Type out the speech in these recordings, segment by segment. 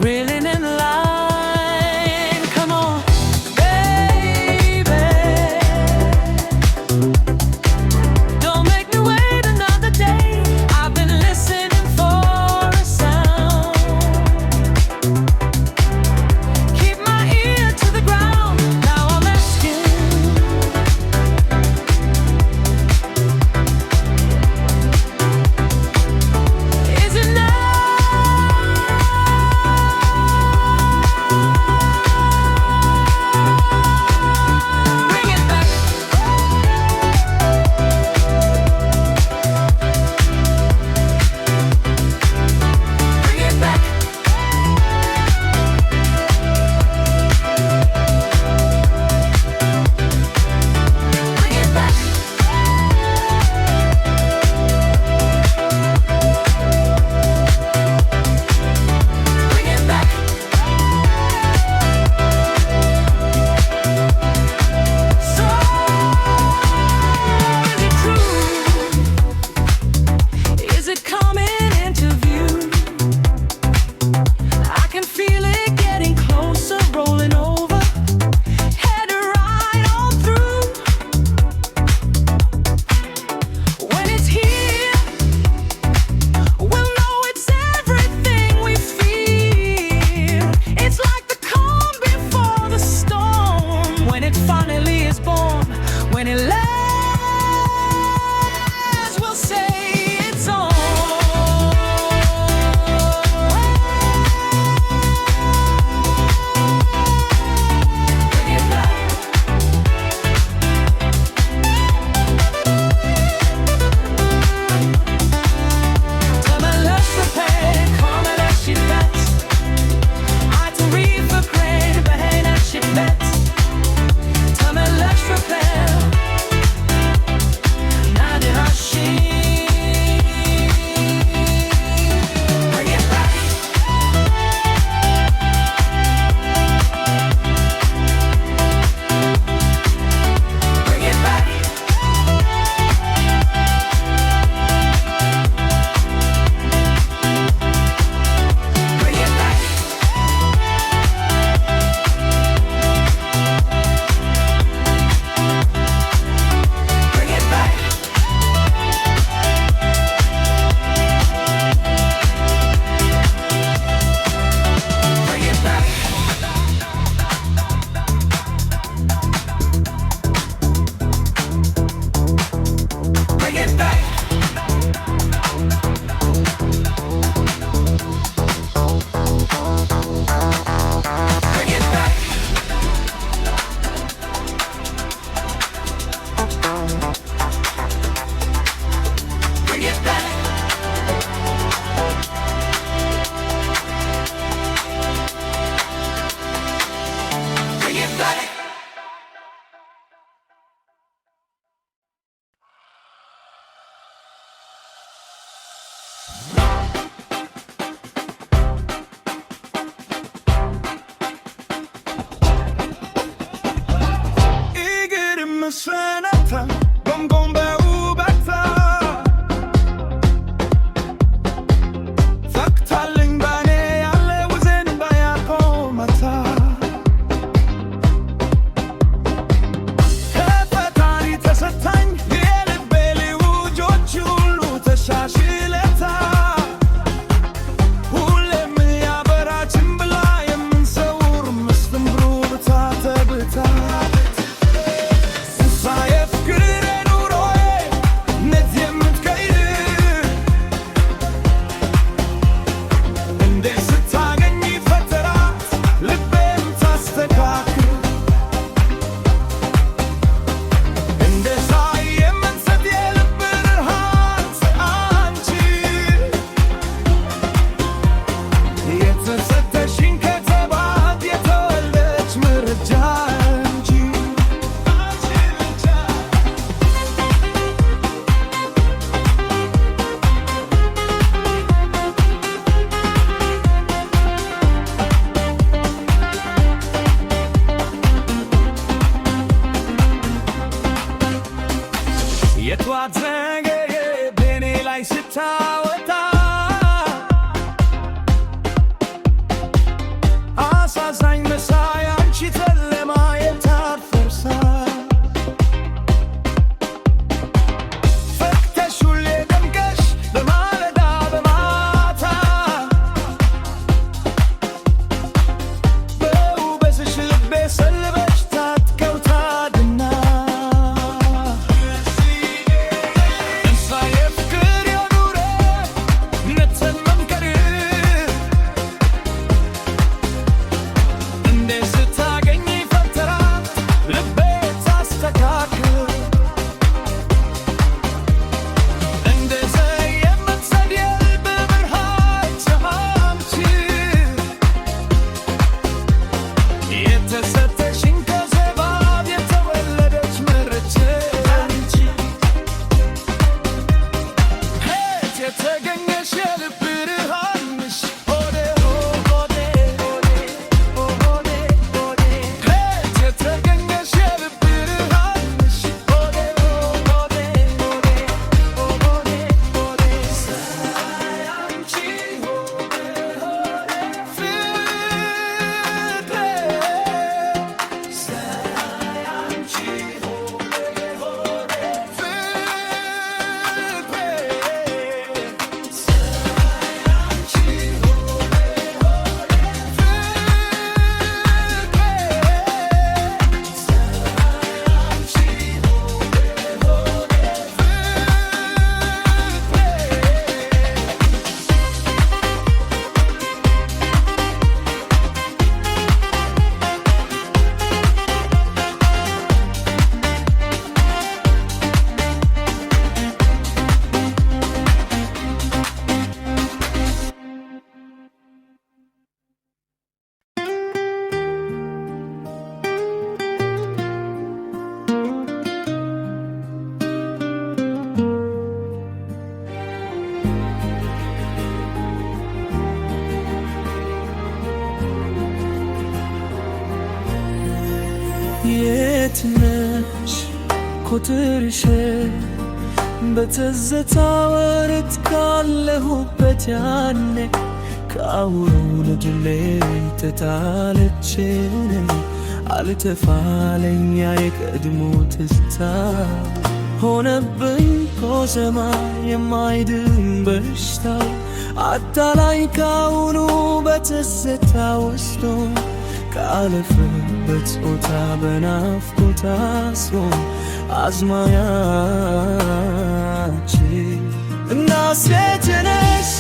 reeling in line. Come on, baby, don't make me wait another day. I've been listening for a sound. Keep my ear to the ground. Now I'm asking, is it now? When it lands, we'll say it's on. Bring it back. Tömmerlös repet, kommer lösigt bett. Att riva grej, behöver shit bett. Tömmerlös repet. Svenata, bombe ubata. Faktaling bane alle uzen baya komata. Kafatani tasatang yele beli ujochulu tashashileta. ላይ ስታወጣ አሳዛኝ መሳይ አንቺ ተለማየት አትፈርሳ ፈክተሽ ሁሌ ደምቀሽ በማለዳ በማታ በውበትሽ ልቤ ሰልበሽ ታጥቀው ታድና እንሳዬ ፍቅር የኑረ ነተን መምከር እንዴ ስታገኝ ፈተራት ልቤ ታስተካክል እንደ ዘየመት ሰድየል በብርሃን ሰማምች የተሰጠሽን ከዘባብ የተወለደች መረች አንቺ ሄት የተገኘሽ የልብ ብርሃንሽ ሆዴ ሆዴ ሆዴ ሆዴ ሄት የተገኘሽ የልብ ብርሃንሽ ሆዴ ሆዴ ሆዴ ሆዴ ሳይ አንቺ ሆዴ ፍቅሬ ሳይ አንቺ ሆዴ ፍቅሬ የት ነሽ ቁጥርሽ በትዝታ ወረት ካለሁበት ያኔ ከአውሩ ልጅሌ ተጣለች አልተፋለኛ የቀድሞ ትዝታ ሆነብኝ ኮሰማ የማይድን በሽታ አታላይ ካሁኑ በትዝታ ወስዶ ካለፈበት ቦታ በናፍቆት አስሮ አዝማያች እና ሴትነሽ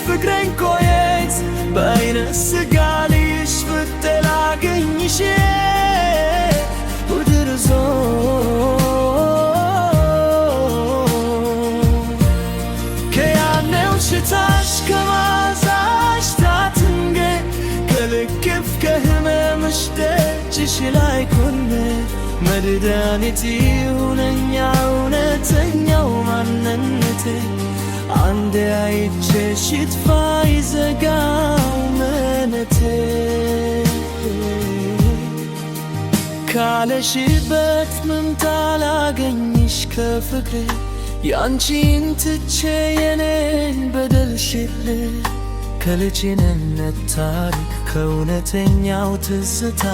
ፍቅሬን ኮየት በአይነ ስጋ ልይሽ ፍቴ ላገኝሽ ውድርዞ ከያኔው ሽታሽ ከማዛሽ ታትንገ ከልክፍ ከህመምሽ ደጅሽ ላይ ኮነ መድኃኒት ይሁነኛ እውነተኛው ማንነቴ አንድ አይቼሽ ይጥፋ ይዘጋው መነቴ ካለሽበት ምንታ ላገኝሽ ከፍቅሬ ያንቺን ትቼ የኔን በደልሽል ከልጅነት ታሪክ ከእውነተኛው ትዝታ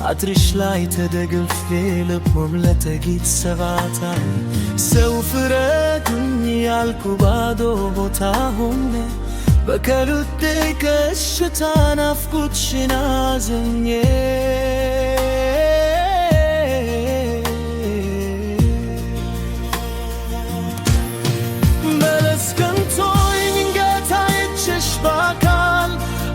አጥርሽ ላይ ተደግፌ ልቦም ለተጊት ሰባታ ሰው ፍረዱኝ ያልኩ ባዶ ቦታ ሆነ በከሉቴ ከሽታ ናፍቆትሽን አዝኜ መለስ ከንቶኝ ድንገት አይቼሽ በአካል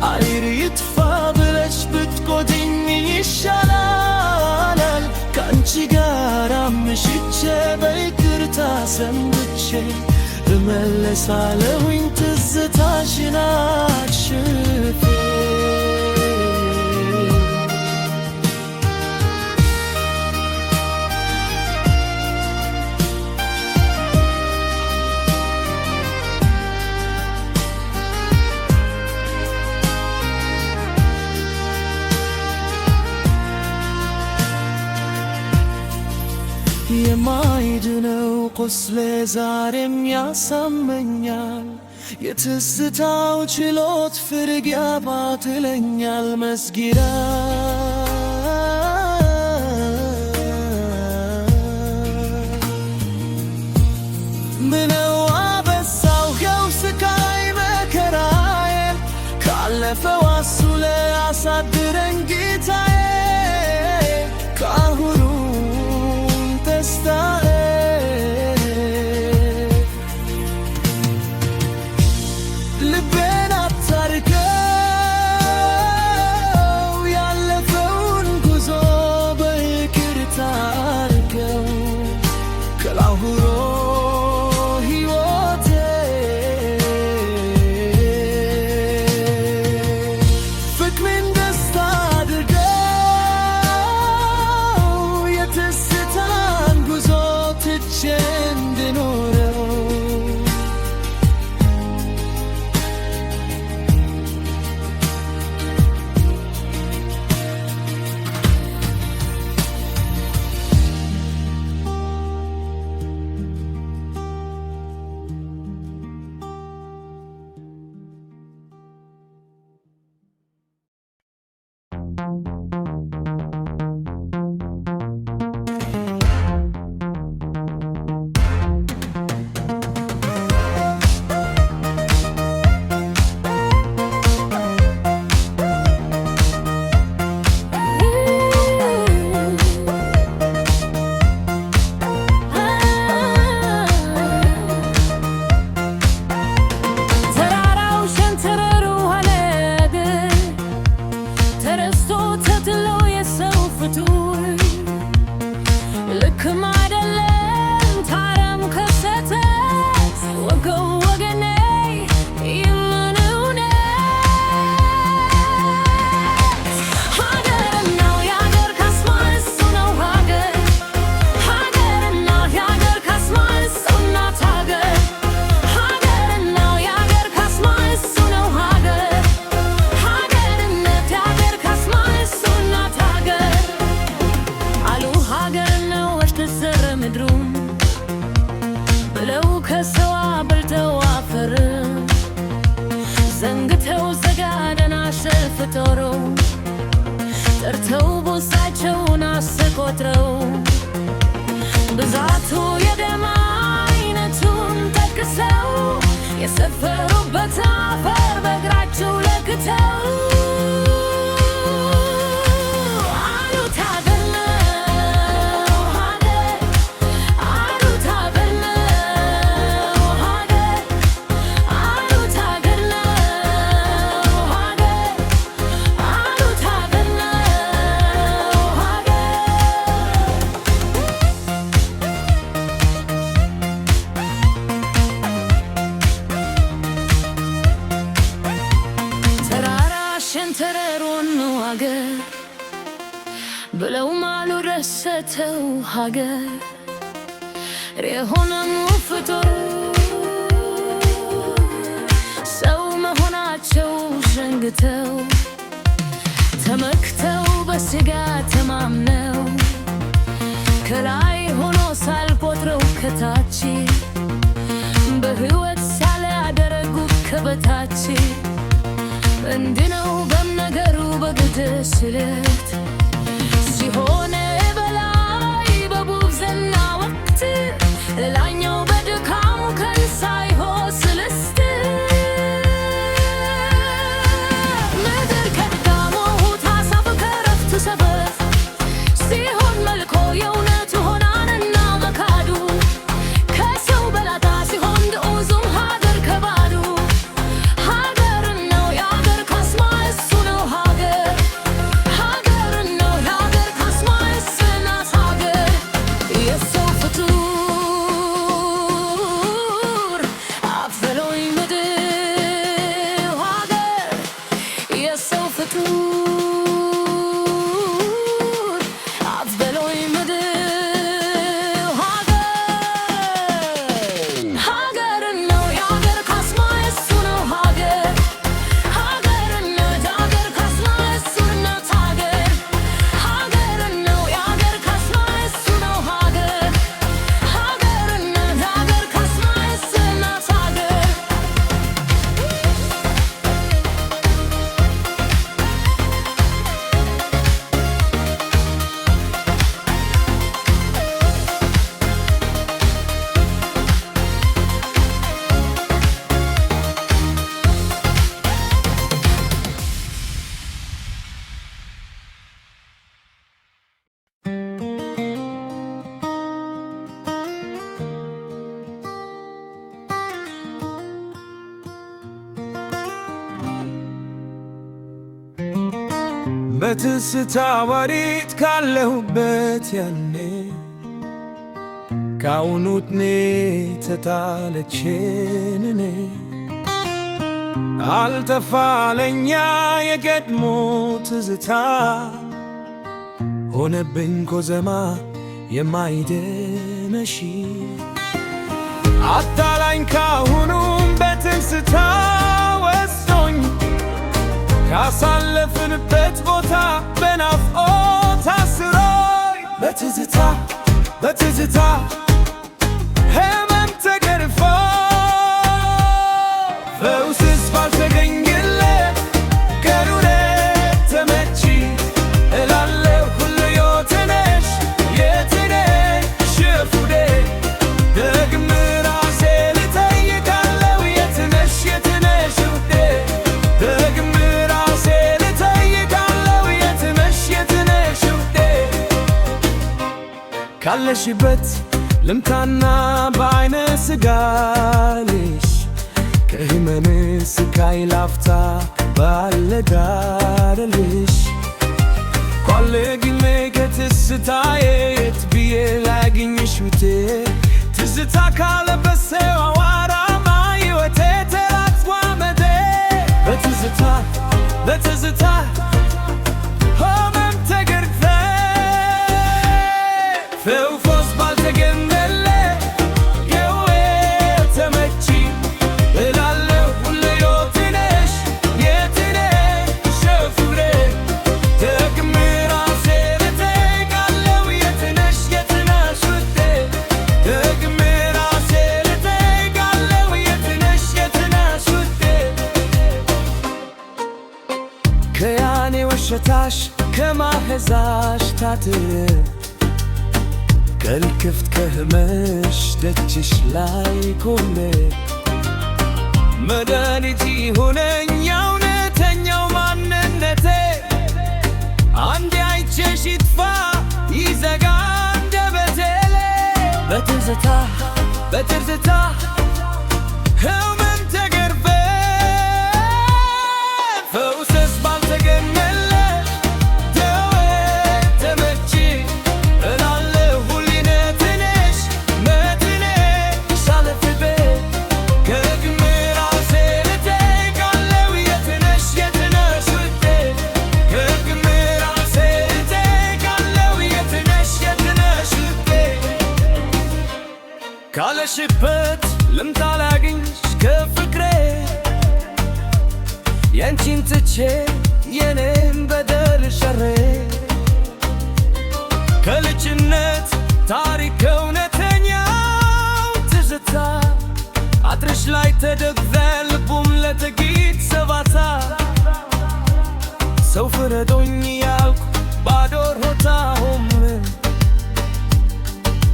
አይር ይጥፋ ብለሽ ብትቆጪኝ ይሻላል ከአንቺ ጋር አምሽቼ በይቅርታ ሰንብቼ እመለሳለሁኝ ትዝታሽን አሽፌ የማይድነው ቁስሌ ዛሬም ያሳመኛል። የትዝታው ችሎት ፍርግ ያባትለኛል መስጊዳ ምነው አበሳው ገው ስቃይ መከራዬን ካለፈው አሱለ አሳድረኝ ጌታዬ ከአሁኑም ደስታዬ ልቤን አታርገው ያለፈውን ጉዞ በይቅርታ አርገው ከላሁሮ ጠርተው ቦሳቸውን አስቆጥረው ብዛቱ የደም አይነቱን ጠቅሰው የሰፈሩበት አፈር በእግራቸው ለክተው ብለው ማሉ ረሰተው ሀገር የሆነም ፍጡር ሰው መሆናቸው ሸንግተው ተመክተው በስጋ ተማምነው ከላይ ሆኖ ሳልቆጥረው ከታች በህይወት ሳለ ያደረጉት ከበታች እንድነው በነገሩ በግድ ስለት ሲሆነ በላይ በቡብዝና ወቅት ላኛው በድካሙ ከን ሳይሆን ስልስት ምድር ከድጋሞ ታሳፍ ከረፍት ሰበብ ሲሆን መልኮ የእውነቱ ሆናንና መካዱ ከሰው በላታ ሲሆን ግዑዙም ሀገር ከባዱ ሀገር ነው የአገር ካስማ እሱ ነው ሀገር ሀገር በትዝታ ወዲት ካለሁበት ያኔ ካሁኑትኔ ተጣለችን እኔ አልጠፋለኛ የቀድሞ ትዝታ ሆነብኝ ኮዘማ የማይደመሺ አታላኝ ካሁኑም በትዝታ ወስዶኝ ካሳለፍንበት ቦታ በናፍቆት አስሮኝ በትዝታ ህመም ተገርፎ ፈውስስ ባልተገኘለት ቀኑኔ ተመቺ እላለሁ ሁሉ የትነሽ ሽፉዴ ደግሜ ራሴ ልጠይቃለሁ የትነሽ ውዴ ደግሜ ራሴ ልጠይቃለሁ የትነሽ ውዴ ካለሽበት ልምታና በዓይነ ስጋልሽ ከህመም ስቃይ ላፍታ ባልጋርልሽ ኳልግሜ ከትዝታዬ የት ብዬ ላግኝሽ ውዴ ትዝታ ካለበሰው አዋራማ ሕይወቴ ተራትሟ መዴ በትዝታ ህመም ተገርፌ ፈውስ ባልተገኘለት ቀኑኔ ተመቺ እላለሁ ሁሌ የትነሽ ሽፉዴ ደግሜ ራሴ ልጠይቃለሁ የትነሽ ውዴ ደግሜ ራሴ ልጠይቃለሁ የትነሽ ውዴ ከያኔ ወሸታሽ ከማህዛሽ ታትር ከልክፍት ከህመሽ ደጅሽ ላይ ቆሜ መድኃኒት ሆነኝ እውነተኛው ማንነቴ አንዴ አይቼሽ ይጥፋ ይዘጋ አንደበቴ በትዝታ ህመም ተገርፌ ፈውስስ ባልተገኘለት ደዌ ተመቺ እላለሁ ሁሌ ትነሽ ሳለፍቤ ደግሜ ራሴ ልጠይቃለሁ የትነሽ ውዴ ደግሜ ራሴ ልጠይቃለሁ የትነሽ ውዴ ካለሽበት ልምጣ ላግኝሽ ከፍቅሬ ያንቺን ትቼ የኔን በደል ሸሬ ከልጅነት ታሪክ እውነተኛው ትዝታ አጥርሽ ላይ ተደግፈ ልቡም ለጥቂት ሰባታ ሰው ፍረዶኝ ያልኩ ባዶ ሮታሁም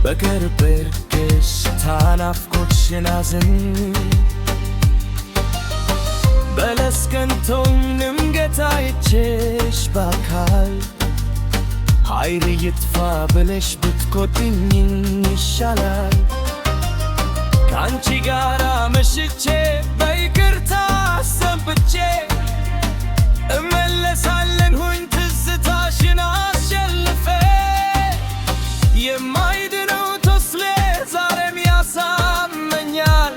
በቅርብ ርቅሽ ታናፍቆትሽን አዝን በለስ ቀንቶኝም ገታይቼሽ በአካል ኃይል ይጥፋ ብለሽ ብትቆጥኝኝ ይሻላል ከአንቺ ጋር መሽቼ በይቅርታ ሰንብቼ እመለሳለሁኝ ትዝታሽን አሸልፌ የማይድነው ተስሌ ዛሬም ያሳመኛል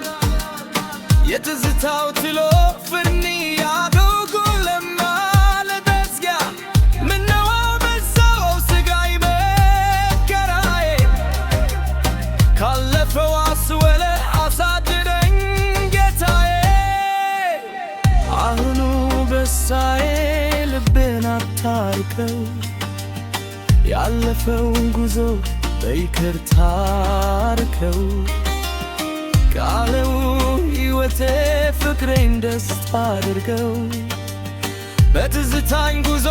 የትዝታው ትሎ ፍርኒ ያዶጉ ለማለበስጋ ምነው በዛው ስጋይ መከራዬ ካለፈው አስወለ አሳድረኝ ጌታዬ አሁኑ በሳዬ ልቤን አታርቀው ያለፈውን ጉዞ በይቅርታ አርቀው ቃለው ሕይወቴ ፍቅሬን ደስታ አድርገው በትዝታኝ ጉዞ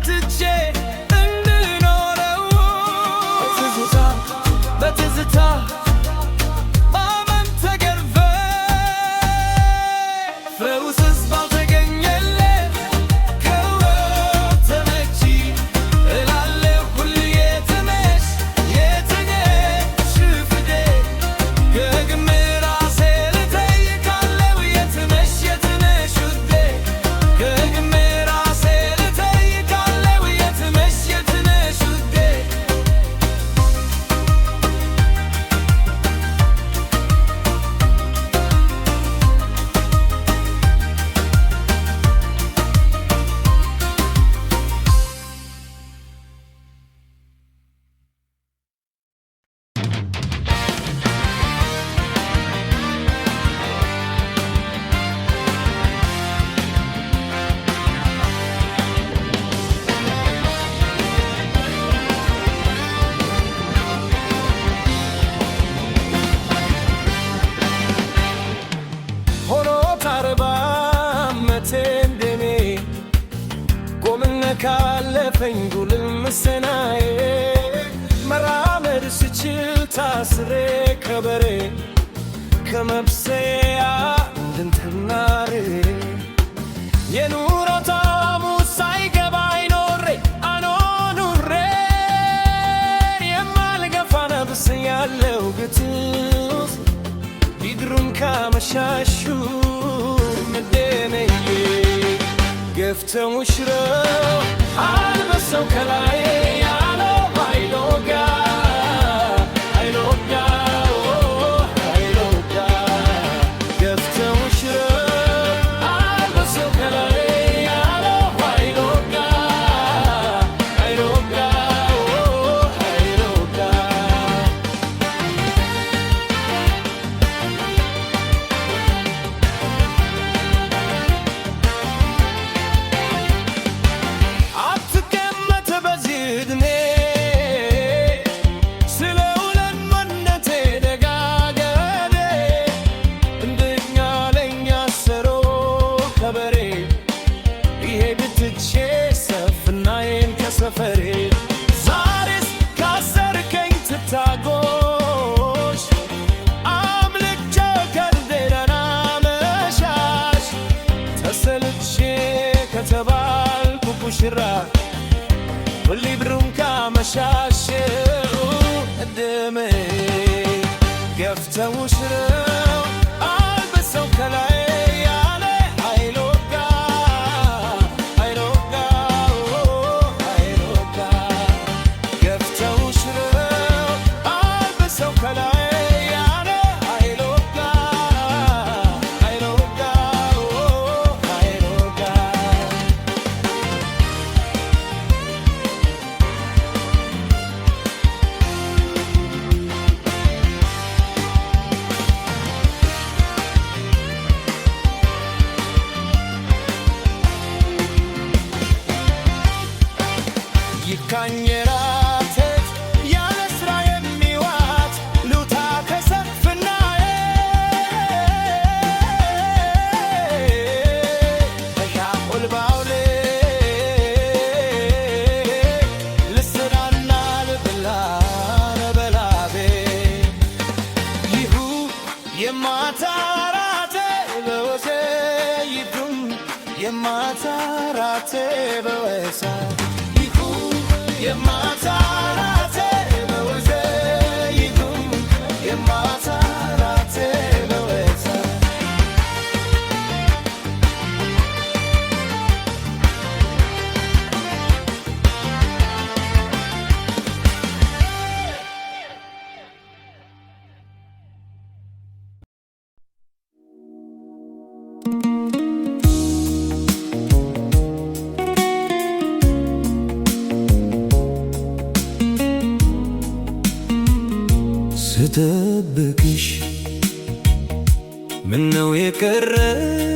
ትቼ እንድኖረው በትዝታ ህመም ተገርፌ ፈውስስ ባልተገኘለት ቀኑኔ ተመቺ እላለሁ ሁሌ የትነሽ ሽፉዴ ደግሜ ራሴ ልጠይቃለሁ የትነሽ ውዴ ደግሜ ራሴ ልጠይቃለሁ ገፈፈኝ ጉልምስናዬ መራመድ ስችል ታስሬ ከበሬ ከመብሰያ እንድንትናሬ የኑሮ ጣዕሙ ሳይገባኝ ኖሬ አኖኑሬ የማልገፋ ነብስ ያለው ግትስ ቢድሩን ካመሻሹ ምደነዬ ገፍተው ሽረው አልበሰው ከላይ ያለው አይሎጋ አይሎጋ አይሎጋ ገፍተው ሽረው አልበሰው ከላይ ያለው አይሎጋ አይሎጋ አይሎጋ አትቀመጥ በዚህ ዕድሜ ስለ ውለን መነቴ ደጋገዴ እንደኛ ለኛ ሰሮ ከበሬ ይሄ ብትቼ ሰፍናዬን ከሰፈሬ ዛሬስ ካሰርከኝ ትታጎሽ አምልጬ ከልቤና መሻሽ ተሰልቼ ከተባልኩ ቡሽራ ሊብሩን ካመሻሽው እድሜ ገፍተው ሽረው አልበሰው ከላይ ያለ አይሎጋ አይሎጋ አይሎጋ ገፍተው ሽረው አልበሰው ከላይ ያለ አይሎጋ አይሎጋ አይሎጋ ይካኘራቴት ያለ ስራ የሚዋት ሉታ ከሰፍናዬ ተሻቁል ባውሌ ልስራና ልብላ ነበላቤ ይሁ የማታራቴ በወሴ ይዱም የማታራቴ በወሳ የማታራቴ በወዜ ይዱም የማታራቴ በወሳ ስጠብቅሽ ምነው የቀረሽ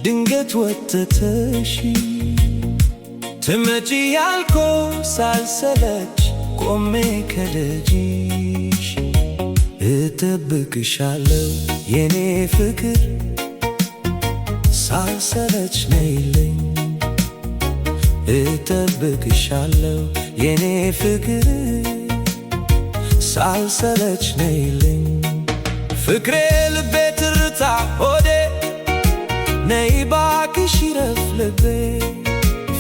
ድንገት ወጥተሽ ትመጪ ያልኮ ሳልሰለች ቆሜ ከደጅሽ እጠብቅሻለሁ የኔ ፍቅር ሳልሰለች ነይልኝ እጠብቅሻለሁ የኔ ፍቅር ሳልሰለች ነይልኝ ፍቅሬ ልቤ ትርታ ሆዴ ነይ ባክሽ ይረፍ ልቤ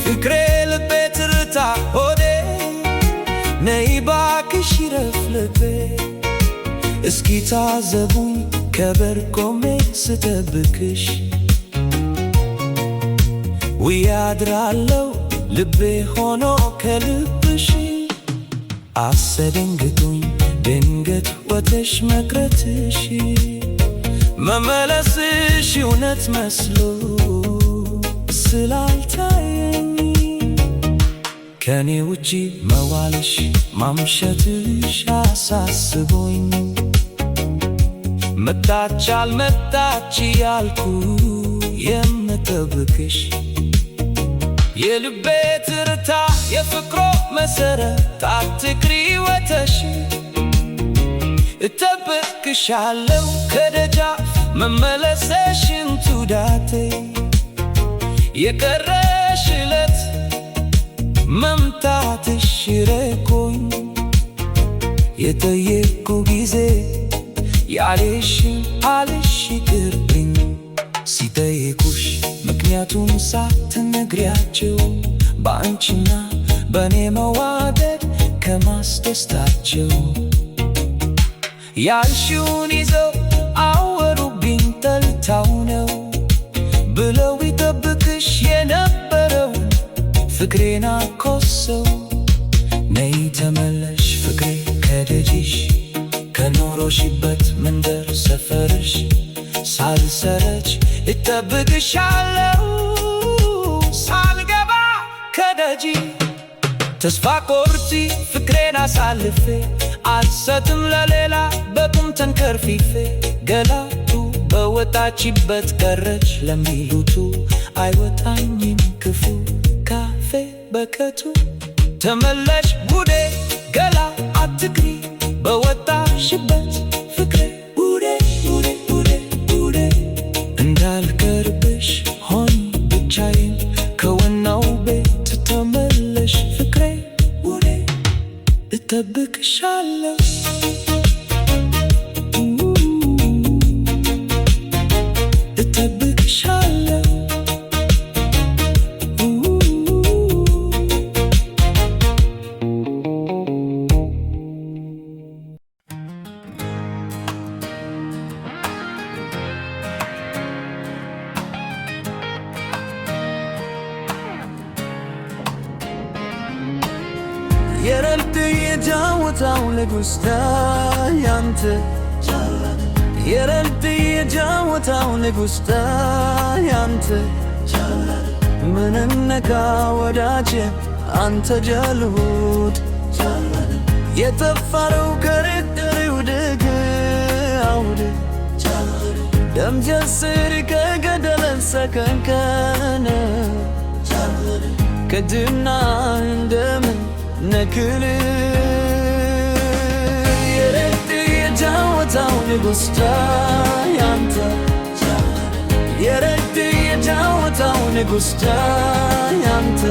ፍቅሬ ልቤ ትርታ ሆዴ ነይ ባክሽ ይረፍ ልቤ እስኪ ታዘቡኝ ከበር ቆሜ ስጠብቅሽ ውዬ አድራለሁ ልቤ ሆኖ ከልብሽ አሰደንግጡኝ ድንገት ወተሽ መቅረትሽ መመለስሽ እውነት መስሎ ስላልታየኝ ከኔ ውጪ መዋልሽ ማምሸትሽ አሳስቦኝ መጣች አልመጣች ያልኩ የምጠብቅሽ የልቤ ትርታ የፍቅሮ መሰረት አትቅሪ ወተሽ እጠብቅሻለሁ ከደጃፍ መመለሰሽን ቱዳቴ የቀረሽ ዕለት ጠየቁኝ የጠየቁ ጊዜ ያለሽን አለሽ ይቅርብኝ። ሲጠየቁሽ ምክንያቱም ሳትነግሪያቸው በአንቺና በእኔ መዋደድ ከማስደስታቸው ያልሽውን ይዘው አወሩብኝ ጠልታው ነው ብለው ይጠብቅሽ የነበረው ፍቅሬን አኮሰው። ነይ ተመለሽ ፍቅሬ ከደጅሽ ከኖሮሽበት መንደር ሰፈርሽ ሳልሰረች እጠብቅሻለሁ ሳልገባ ከደጂ። ተስፋ ቆርጪ ፍቅሬን አሳልፌ አልሰጥም ለሌላ በቁም ተንከርፊፌ። ገላቱ በወጣችበት ቀረች ለሚሉቱ አይወጣኝም ክፉ ካፌ በከቱ። ተመለሽ ውዴ ገላ አትግሪ በወጣሽበት ፍቅሬ ውዴ ውዴ ውዴ ውዴ። እንዳልቀርብሽ ሆኝ ብቻዬን ከወናው ቤት ተመለሽ ፍቅሬ ውዴ እጠብቅሻለሁ። የረልት የጃወታው ለጉስታ ያንተ የረልት የጃወታው ለጉስታ ያንተ ምንነካ ወዳጄ አንተ ጀልሁድ የጠፋረው ከርቅሪው ድግ አውድ ደም ጀስር ከገደለን ሰከንከነ ከድና እንደምን ነክል የረድ የጃወታው ንጉሥታ ያንተ የረድ የጃወታው ንጉሥታ ያንተ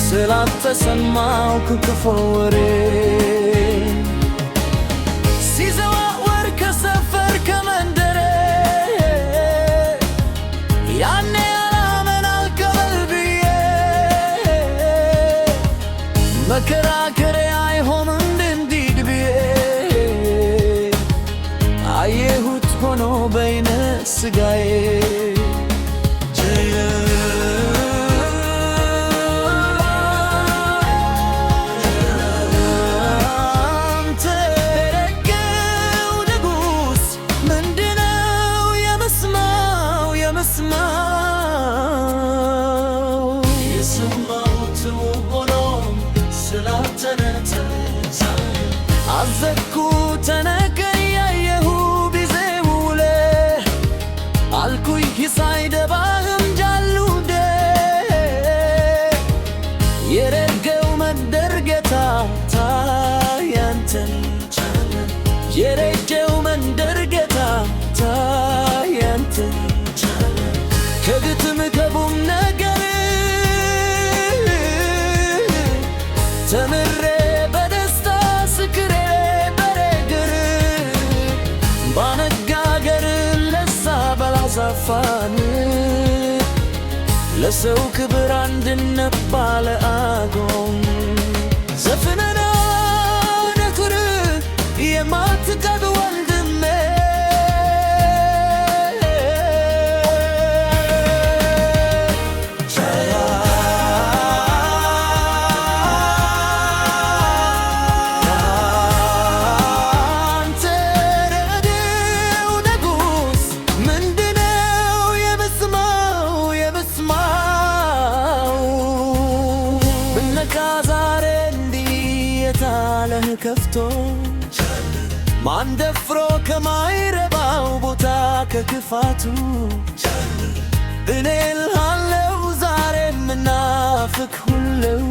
ስላልተሰማው ክፉ ወሬ ሲዘዋወር ከሰፈር ከመንደሬ ያኔ መከራከሬ አይሆን እንዲድ ብዬ አየሁት ሆኖ በይነ ስጋዬ። አንተ ደገው ንጉሥ ምንድነው የመስማው የሰማሁት ሆኖ አዘኩ ተነገር ያየሁ ቢዜውለ አልኩይ ሳይደባህም ጃሉደ የረገው መንደርጌታ ታያንተን የረጀው መንደርጌታ ታያንተን ከግጥም ከቡም ነገር ተምሬ በደስታ ስክሬ በረግር ባነጋገር ለሳ በላዛፋን ለሰው ክብር አንድነት ባለ አጎም ዘፍነና ነክር የማትጠግ ወንድሜ ከፍቶ ማን ደፍሮ ከማይረባው ቦታ ከክፋቱ እኔ እልሃለሁ ዛሬ ምናፍቅ ሁለው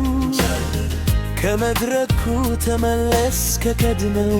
ከመድረኩ ተመለስ ከቀድመው